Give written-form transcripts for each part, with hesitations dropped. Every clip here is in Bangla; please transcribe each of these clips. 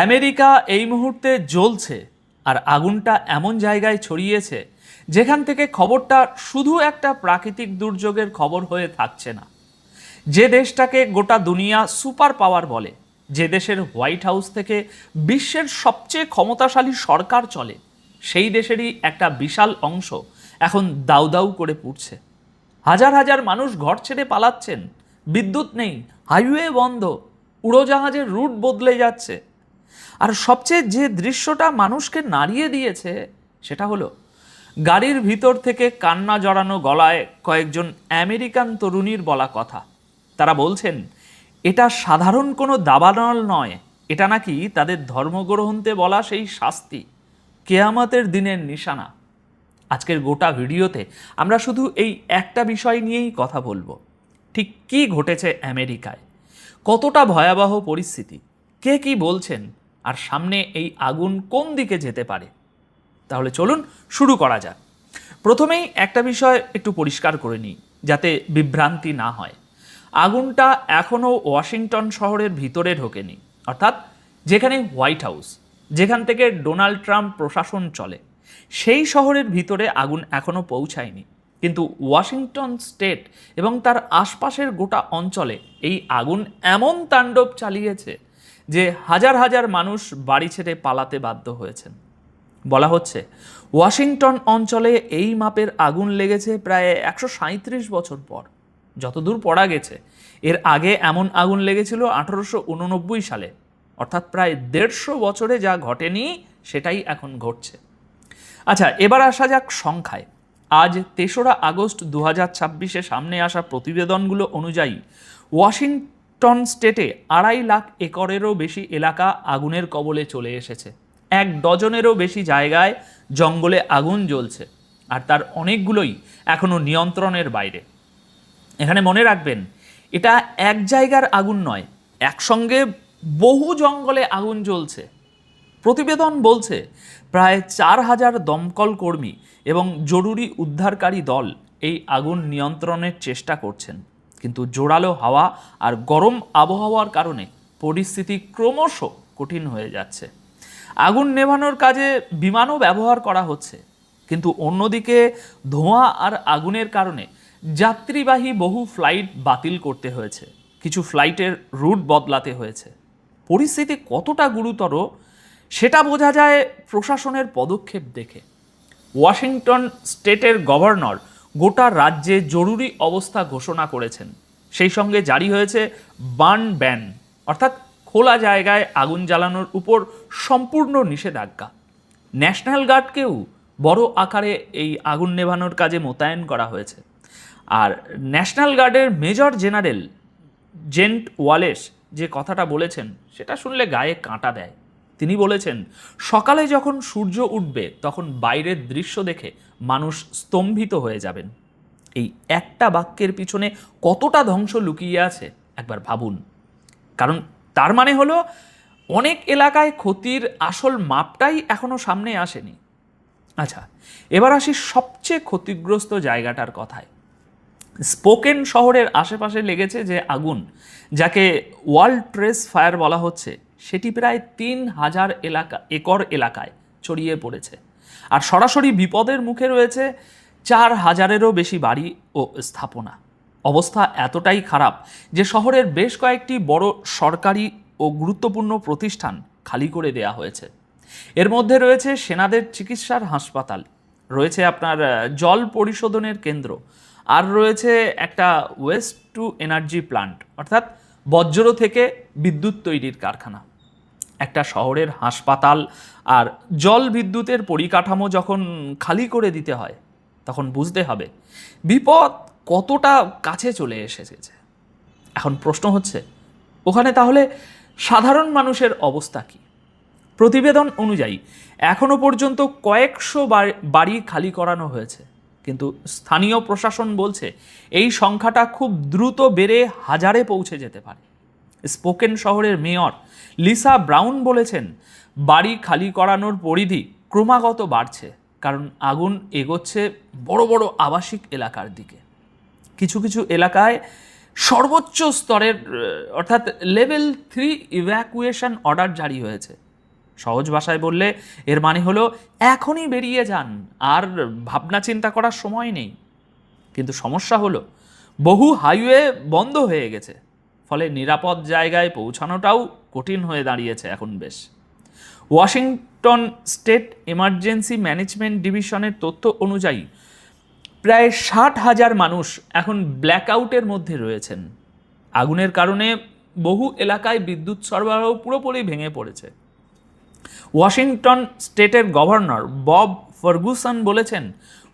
আমেরিকা এই মুহূর্তে জ্বলছে, আর আগুনটা এমন জায়গায় ছড়িয়েছে যেখান থেকে খবরটা শুধু একটা প্রাকৃতিক দুর্যোগের খবর হয়ে থাকছে না। যে দেশটাকে গোটা দুনিয়া সুপার পাওয়ার বলে, যে দেশের হোয়াইট হাউস থেকে বিশ্বের সবচেয়ে ক্ষমতাশালী সরকার চলে, সেই দেশেরই একটা বিশাল অংশ এখন দাউ দাউ করে পুড়ছে। হাজার হাজার মানুষ ঘর ছেড়ে পালাচ্ছেন, বিদ্যুৎ নেই, হাইওয়ে বন্ধ, উড়োজাহাজের রুট বদলে যাচ্ছে। আর সবচেয়ে যে দৃশ্যটা মানুষকে নাড়িয়ে দিয়েছে সেটা হলো গাড়ির ভিতর থেকে কান্না জড়ানো গলায় কয়েকজন আমেরিকান তরুণীর বলা কথা। তারা বলছেন এটা সাধারণ কোনো দাবানল নয়, এটা নাকি তাদের ধর্মগ্রন্থে বলা সেই শাস্তি, কেয়ামতের দিনের নিশানা। আজকের গোটা ভিডিওতে আমরা শুধু এই একটা বিষয় নিয়েই কথা বলবো। ঠিক কী ঘটেছে আমেরিকায়, কতটা ভয়াবহ পরিস্থিতি, কে কি বলছেন, আর সামনে এই আগুন কোন দিকে যেতে পারে। তাহলে চলুন শুরু করা যাক। প্রথমেই একটা বিষয় একটু পরিষ্কার করে নিই যাতে বিভ্রান্তি না হয়। আগুনটা এখনও ওয়াশিংটন শহরের ভিতরে ঢোকেনি, অর্থাৎ যেখানে হোয়াইট হাউস, যেখান থেকে ডোনাল্ড ট্রাম্প প্রশাসন চলে, সেই শহরের ভিতরে আগুন এখনও পৌঁছায়নি। কিন্তু ওয়াশিংটন স্টেট এবং তার আশপাশের গোটা অঞ্চলে এই আগুন এমন তাণ্ডব চালিয়েছে যে হাজার হাজার মানুষ বাড়ি ছেড়ে পালাতে বাধ্য হয়েছেন। বলা হচ্ছে ওয়াশিংটন অঞ্চলে এই মাপের আগুন লেগেছে প্রায় 137 বছর পর। যতদূর পড়া গেছে এর আগে এমন আগুন লেগেছিল 1889 সালে, অর্থাৎ প্রায় 150 বছরে যা ঘটেনি সেটাই এখন ঘটছে। আচ্ছা, এবার আসা যাক সংখ্যায়। আজ 3রা আগস্ট 2026-এ সামনে আসা প্রতিবেদনগুলো অনুযায়ী ওয়াশিংটন স্টেটে 2.5 লাখ একরেরও বেশি এলাকা আগুনের কবলে চলে এসেছে। 1 ডজনেরও বেশি জায়গায় জঙ্গলে আগুন জ্বলছে, আর তার অনেকগুলোই এখনও নিয়ন্ত্রণের বাইরে। এখানে মনে রাখবেন, এটা এক জায়গার আগুন নয়, একসঙ্গে বহু জঙ্গলে আগুন জ্বলছে। প্রতিবেদন বলছে প্রায় 4000 দমকল কর্মী এবং জরুরি উদ্ধারকারী দল এই আগুন নিয়ন্ত্রণের চেষ্টা করছেন, কিন্তু জোরালো হাওয়া আর গরম আবহাওয়ার কারণে পরিস্থিতি ক্রমশ কঠিন হয়ে যাচ্ছে। আগুন নেভানোর কাজে বিমানও ব্যবহার করা হচ্ছে, কিন্তু অন্যদিকে ধোঁয়া আর আগুনের কারণে যাত্রীবাহী বহু ফ্লাইট বাতিল করতে হয়েছে, কিছু ফ্লাইটের রুট বদলাতে হয়েছে। পরিস্থিতি কতটা গুরুতর সেটা বোঝা যায় প্রশাসনের পদক্ষেপ দেখে। ওয়াশিংটন স্টেটের গভর্নর গোটা রাজ্যে জরুরি অবস্থা ঘোষণা করেছেন, সেই সঙ্গে জারি হয়েছে বার্ন ব্যান, অর্থাৎ খোলা জায়গায় আগুন জ্বালানোর উপর সম্পূর্ণ নিষেধাজ্ঞা। ন্যাশনাল গার্ডকেও বড় আকারে এই আগুন নেভানোর কাজে মোতায়েন করা হয়েছে। আর ন্যাশনাল গার্ডের মেজর জেনারেল জেন্ট ওয়ালেস যে কথাটা বলেছেন সেটা শুনলে গায়ে কাঁটা দেয়। তিনি বলেছেন, সকালে যখন সূর্য উঠবে তখন বাইরের দৃশ্য দেখে মানুষ স্তম্ভিত হয়ে যাবেন। এই একটা বাক্যের পিছনে কতটা ধ্বংস লুকিয়ে আছে একবার ভাবুন। কারণ তার মানে হলো অনেক এলাকায় ক্ষতির আসল মাপটাই এখনো সামনে আসেনি। আচ্ছা, এবার আসি সবচেয়ে ক্ষতিগ্রস্ত জায়গাটার কথায়। স্পোকেন শহরের আশেপাশে লেগেছে যে আগুন, যাকে ওয়ার্ল্ড ট্রেস ফায়ার বলা হচ্ছে, সেটি প্রায় 3000 একর এলাকায় ছড়িয়ে পড়েছে। আর সরাসরি বিপদের মুখে রয়েছে 4000-এরও বেশি বাড়ি ও স্থাপনা। অবস্থা এতটাই খারাপ যে শহরের বেশ কয়েকটি বড় সরকারি ও গুরুত্বপূর্ণ প্রতিষ্ঠান খালি করে দেয়া হয়েছে। এর মধ্যে রয়েছে সেনাদের চিকিৎসার হাসপাতাল, রয়েছে আপনার জল পরিশোধনের কেন্দ্র, আর রয়েছে একটা ওয়েস্ট টু এনার্জি প্লান্ট, অর্থাৎ বজ্র থেকে বিদ্যুৎ তৈরির কারখানা। একটা শহরের হাসপাতাল আর জল বিদ্যুতের পরিকাঠামো যখন খালি করে দিতে হয়, তখন বুঝতে হবে বিপদ কতটা কাছে চলে এসেছে। এখন প্রশ্ন হচ্ছে, ওখানে তাহলে সাধারণ মানুষের অবস্থা কী? প্রতিবেদন অনুযায়ী এখনও পর্যন্ত কয়েকশো বাড়ি খালি করানো হয়েছে, কিন্তু স্থানীয় প্রশাসন বলছে এই সংখ্যাটা খুব দ্রুত বেড়ে 1000-এ পৌঁছে যেতে পারে। স্পোকেন শহরের মেয়র লিসা ব্রাউন বলেছেন, বাড়ি খালি করানোর পরিধি ক্রমাগত বাড়ছে, কারণ আগুন এগোচ্ছে বড় বড় আবাসিক এলাকার দিকে। কিছু কিছু এলাকায় সর্বোচ্চ স্তরের অর্থাৎ লেভেল 3 ইভ্যাকুয়েশন অর্ডার জারি হয়েছে। সহজ ভাষায় বললে এর মানে হলো এখনই বেরিয়ে যান, আর ভাবনা চিন্তা করার সময় নেই। কিন্তু সমস্যা হলো বহু হাইওয়ে বন্ধ হয়ে গেছে, ফলে নিরাপদ জায়গায় পৌঁছানোটাও কঠিন হয়ে দাঁড়িয়েছে এখন বেশ। ওয়াশিংটন স্টেট এমার্জেন্সি ম্যানেজমেন্ট ডিভিশনের তথ্য অনুযায়ী প্রায় 60,000 মানুষ এখন ব্ল্যাকআউটের মধ্যে রয়েছেন। আগুনের কারণে বহু এলাকায় বিদ্যুৎ সরবরাহ পুরোপুরি ভেঙে পড়েছে। ওয়াশিংটন স্টেটের গভর্নর বব ফার্গুসন বলেছেন,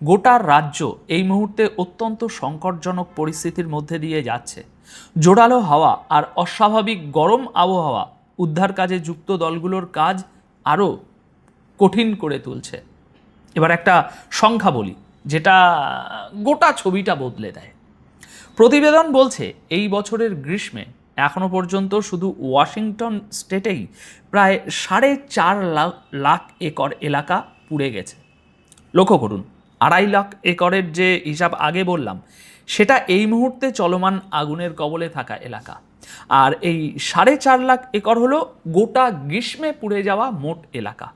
গোটা রাজ্য এই মুহূর্তে অত্যন্ত সংকটজনক পরিস্থিতির মধ্যে দিয়ে যাচ্ছে। জোরালো হাওয়া আর অস্বাভাবিক গরম আবহাওয়া উদ্ধার কাজে যুক্ত দলগুলোর কাজ আরও কঠিন করে তুলছে। এবার একটা সংখ্যা বলি, যেটা গোটা ছবিটা বদলে দেয়। প্রতিবেদন বলছে এই বছরের গ্রীষ্মে এখনো পর্যন্ত শুধু ওয়াশিংটন স্টেটেই প্রায় 4.5 লাখ একর এলাকা পুড়ে গেছে। লক্ষ্য করুন, 2.5 লাখ একরের যে হিসাব আগে বললাম, সেটা এই মুহূর্তে চলমান আগুনের কবলে থাকা এলাকা। আর এই 4.5 লাখ একর হলো গোটা গ্রীষ্মে পুড়ে যাওয়া মোট এলাকা।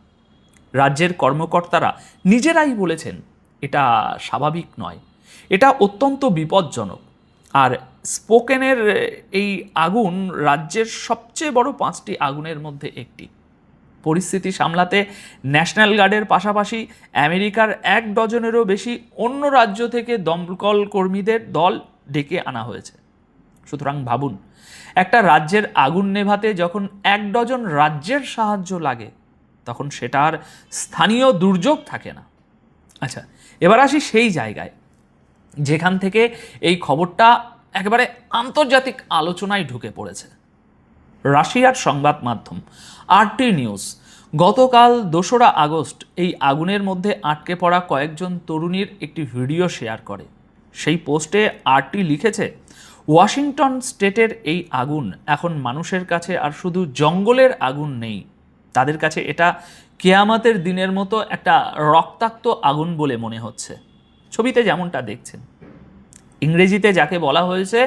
রাজ্যের কর্মকর্তারা নিজেরাই বলেছেন এটা স্বাভাবিক নয়, এটা অত্যন্ত বিপজ্জনক। আর স্পোকেনের এই আগুন রাজ্যের সবচেয়ে বড় 5টি আগুনের মধ্যে একটি। পরিস্থিতি সামলাতে ন্যাশনাল গার্ডের পাশাপাশি আমেরিকার 1 ডজনেরও বেশি অন্য রাজ্য থেকে দমকল কর্মীদের দল ডেকে আনা হয়েছে। সুতরাং ভাবুন, একটা রাজ্যের আগুন নেভাতে যখন 1 ডজন রাজ্যের সাহায্য লাগে, তখন সেটা আর স্থানীয় দুর্যোগ থাকে না। আচ্ছা, এবার আসি সেই জায়গায় যেখান থেকে এই খবরটা একেবারে আন্তর্জাতিক আলোচনায় ঢুকে পড়েছে। রাশিয়ার সংবাদ মাধ্যম RT নিউজ গতকাল 2রা আগস্ট এই আগুনের মধ্যে আটকে পড়া কয়েকজন তরুণীর একটি ভিডিও শেয়ার করে। সেই পোস্টে RT লিখেছে, ওয়াশিংটন স্টেটের এই আগুন এখন মানুষের কাছে আর শুধু জঙ্গলের আগুন নেই, তাদের কাছে এটা কিয়ামতের দিনের মতো একটা রক্তাক্ত আগুন বলে মনে হচ্ছে। ছবিতে যেমনটা দেখছেন, ইংরেজিতে যাকে বলা হয়েছে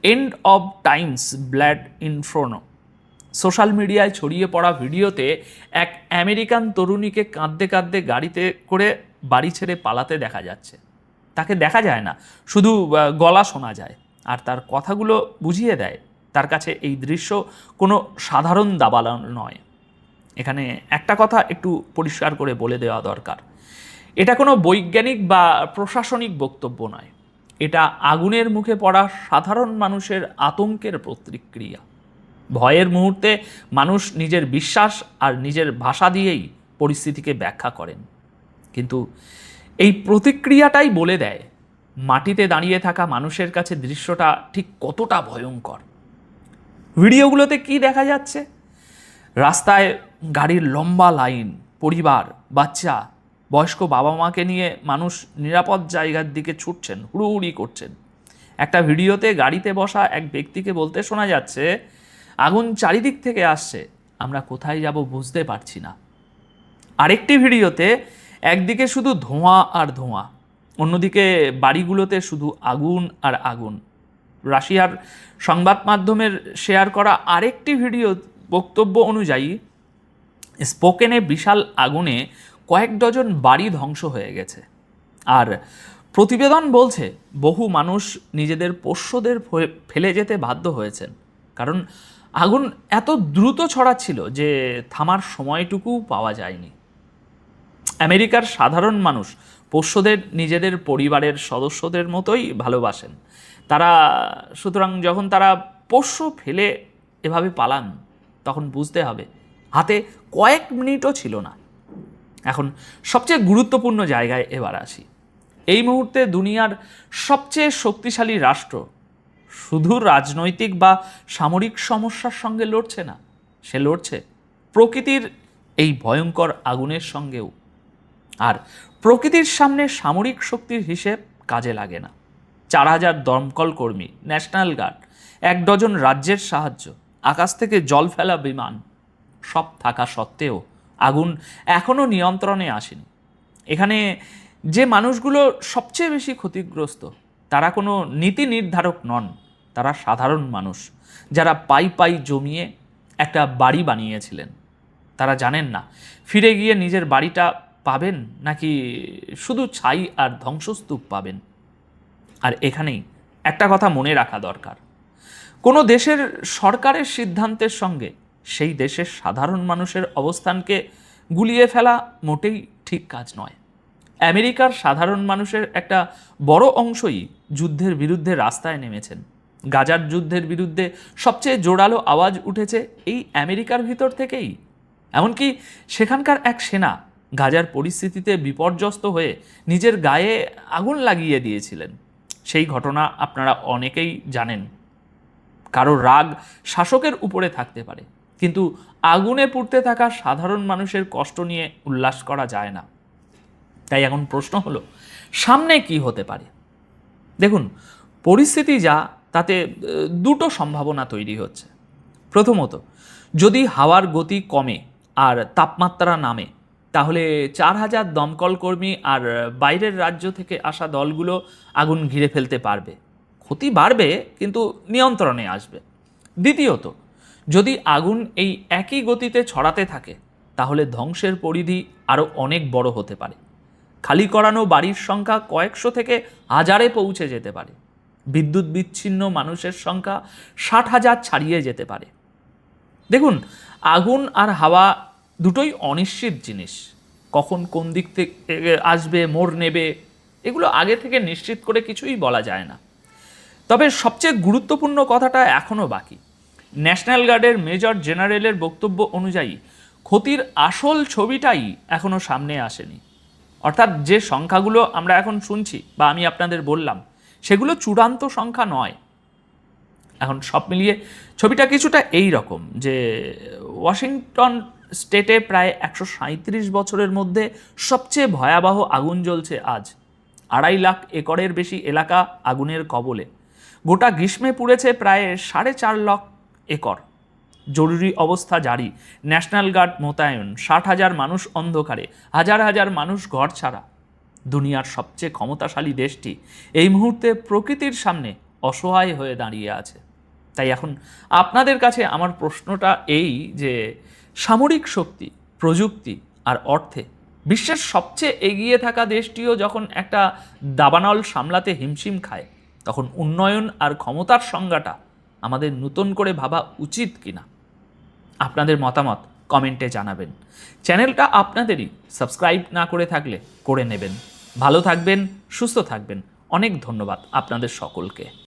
end of Times blood Inferno. Social মিডিয়ায় ছড়িয়ে পড়া ভিডিওতে এক আমেরিকান তরুণীকে কাঁদতে কাঁদতে গাড়িতে করে বাড়ি ছেড়ে পালাতে দেখা যাচ্ছে। তাকে দেখা যায় না, শুধু গলা শোনা যায়, আর তার কথাগুলো বুঝিয়ে দেয় তার কাছে এই দৃশ্য কোনো সাধারণ দাবানল নয়। এখানে একটা কথা একটু পরিষ্কার করে বলে দেওয়া দরকার, এটা কোনো বৈজ্ঞানিক বা প্রশাসনিক বক্তব্য নয়, এটা আগুনের মুখে পড়া সাধারণ মানুষের আতঙ্কের প্রতিক্রিয়া। ভয়ের মুহূর্তে মানুষ নিজের বিশ্বাস আর নিজের ভাষা দিয়েই পরিস্থিতিকে ব্যাখ্যা করেন, কিন্তু এই প্রতিক্রিয়াটাই বলে দেয় মাটিতে দাঁড়িয়ে থাকা মানুষের কাছে দৃশ্যটা ঠিক কতটা ভয়ঙ্কর। ভিডিওগুলোতে কি দেখা যাচ্ছে? রাস্তায় গাড়ির লম্বা লাইন, পরিবার, বাচ্চা, বয়স্ক বাবা মাকে নিয়ে মানুষ নিরাপদ জায়গার দিকে ছুটছেন, হুড়োহুড়ি করছেন। একটা ভিডিওতে গাড়িতে বসা এক ব্যক্তিকে বলতে শোনা যাচ্ছে, আগুন চারিদিক থেকে আসছে, আমরা কোথায় যাব বুঝতে পারছি না। আরেকটি ভিডিওতে একদিকে শুধু ধোঁয়া আর ধোঁয়া, অন্যদিকে বাড়িগুলোতে শুধু আগুন আর আগুন। রাশিয়ার সংবাদ মাধ্যমের শেয়ার করা আরেকটি ভিডিও বক্তব্য অনুযায়ী স্পোকেনে বিশাল আগুনে কয়েক ডজন বাড়ি ধ্বংস হয়ে গেছে। আর প্রতিবেদন বলছে বহু মানুষ নিজেদের পোষ্যদের ফেলে যেতে বাধ্য হয়েছেন, কারণ আগুন এত দ্রুত ছড়াচ্ছিল যে থামার সময়টুকু পাওয়া যায়নি। আমেরিকার সাধারণ মানুষ পোষ্যদের নিজেদের পরিবারের সদস্যদের মতোই ভালোবাসেন তারা, সুতরাং যখন তারা পোষ্য ফেলে এভাবে পালান, তখন বুঝতে হবে হাতে কয়েক মিনিটও ছিল না। এখন সবচেয়ে গুরুত্বপূর্ণ জায়গায় এবার আসি। এই মুহূর্তে দুনিয়ার সবচেয়ে শক্তিশালী রাষ্ট্র শুধু রাজনৈতিক বা সামরিক সমস্যার সঙ্গে লড়ছে না, সে লড়ছে প্রকৃতির এই ভয়ঙ্কর আগুনের সঙ্গেও। আর প্রকৃতির সামনে সামরিক শক্তির হিসেব কাজে লাগে না। 4,000 দমকল কর্মী, ন্যাশনাল গার্ড, 1 ডজন রাজ্যের সাহায্য, আকাশ থেকে জল ফেলা বিমান, সব থাকা সত্ত্বেও আগুন এখনও নিয়ন্ত্রণে আসেনি। এখানে যে মানুষগুলো সবচেয়ে বেশি ক্ষতিগ্রস্ত, তারা কোনো নীতি নির্ধারক নন, তারা সাধারণ মানুষ যারা পাই পাই জমিয়ে একটা বাড়ি বানিয়েছিলেন। তারা জানেন না ফিরে গিয়ে নিজের বাড়িটা পাবেন নাকি শুধু ছাই আর ধ্বংসস্তূপ পাবেন। আর এখানেই একটা কথা মনে রাখা দরকার, কোনো দেশের সরকারের সিদ্ধান্তের সঙ্গে সেই দেশের সাধারণ মানুষের অবস্থানকে গুলিয়ে ফেলা মোটেই ঠিক কাজ নয়। আমেরিকার সাধারণ মানুষের একটা বড় অংশই যুদ্ধের বিরুদ্ধে রাস্তায় নেমেছেন। গাজার যুদ্ধের বিরুদ্ধে সবচেয়ে জোরালো আওয়াজ উঠেছে এই আমেরিকার ভিতর থেকেই। এমনকি সেখানকার এক সেনা গাজার পরিস্থিতিতে বিপর্যস্ত হয়ে নিজের গায়ে আগুন লাগিয়ে দিয়েছিলেন। সেই ঘটনা আপনারা অনেকেই জানেন। কারো রাগ শাসকের উপরে থাকতে পারে, কিন্তু আগুনে পুড়তে থাকা সাধারণ মানুষের কষ্ট নিয়ে উল্লাস করা যায় না। তাই এখন প্রশ্ন হলো, সামনে কি হতে পারে? দেখুন, পরিস্থিতি যা তাতে দুটো সম্ভাবনা তৈরি হচ্ছে। প্রথমত, যদি হাওয়ার গতি কমে আর তাপমাত্রা নামে, তাহলে 4,000 দমকল কর্মী আর বাইরের রাজ্য থেকে আসা দলগুলো আগুন ঘিরে ফেলতে পারবে। ক্ষতি বাড়বে কিন্তু নিয়ন্ত্রণে আসবে। দ্বিতীয়ত, যদি আগুন এই একই গতিতে ছড়াতে থাকে, তাহলে ধ্বংসের পরিধি আরও অনেক বড় হতে পারে। খালি করানো বাড়ির সংখ্যা কয়েকশো থেকে হাজারে পৌঁছে যেতে পারে। বিদ্যুৎ বিচ্ছিন্ন মানুষের সংখ্যা 60,000 ছাড়িয়ে যেতে পারে। দেখুন, আগুন আর হাওয়া দুটোই অনিশ্চিত জিনিস। কখন কোন দিক থেকে আসবে, মোড় নেবে, এগুলো আগে থেকে নিশ্চিত করে কিছুই বলা যায় না। তবে সবচেয়ে গুরুত্বপূর্ণ কথাটা এখনও বাকি। ন্যাশনাল গার্ডের মেজর জেনারেলের বক্তব্য অনুযায়ী ক্ষতির আসল ছবিটাই এখনও সামনে আসেনি। অর্থাৎ যে সংখ্যাগুলো আমরা এখন শুনছি বা আমি আপনাদের বললাম, সেগুলো চূড়ান্ত সংখ্যা নয়। এখন সব মিলিয়ে ছবিটা কিছুটা এই রকম যে ওয়াশিংটন স্টেটে প্রায় 137 বছরের মধ্যে সবচেয়ে ভয়াবহ আগুন জ্বলছে আজ। 2.5 লাখ একরের বেশি এলাকা আগুনের কবলে। গোটা গ্রীষ্মে পুড়েছে প্রায় 4.5 লাখ একর। জরুরি অবস্থা জারি, ন্যাশনাল গার্ড মোতায়েন, 60,000 মানুষ অন্ধকারে, হাজার হাজার মানুষ ঘর ছাড়া। দুনিয়ার সবচেয়ে ক্ষমতাশালী দেশটি এই মুহূর্তে প্রকৃতির সামনে অসহায় হয়ে দাঁড়িয়ে আছে। তাই এখন আপনাদের কাছে আমার প্রশ্নটা এই যে, সামরিক শক্তি, প্রযুক্তি আর অর্থে বিশ্বের সবচেয়ে এগিয়ে থাকা দেশটিও যখন একটা দাবানল সামলাতে হিমশিম খায়, তখন উন্নয়ন আর ক্ষমতার সংজ্ঞাটা আমাদের নতুন করে ভাবা উচিত কিনা? আপনাদের মতামত কমেন্টে জানাবেন। চ্যানেলটা আপনাদেরই, সাবস্ক্রাইব না করে থাকলে করে নেবেন। ভালো থাকবেন, সুস্থ থাকবেন। অনেক ধন্যবাদ আপনাদের সকলকে।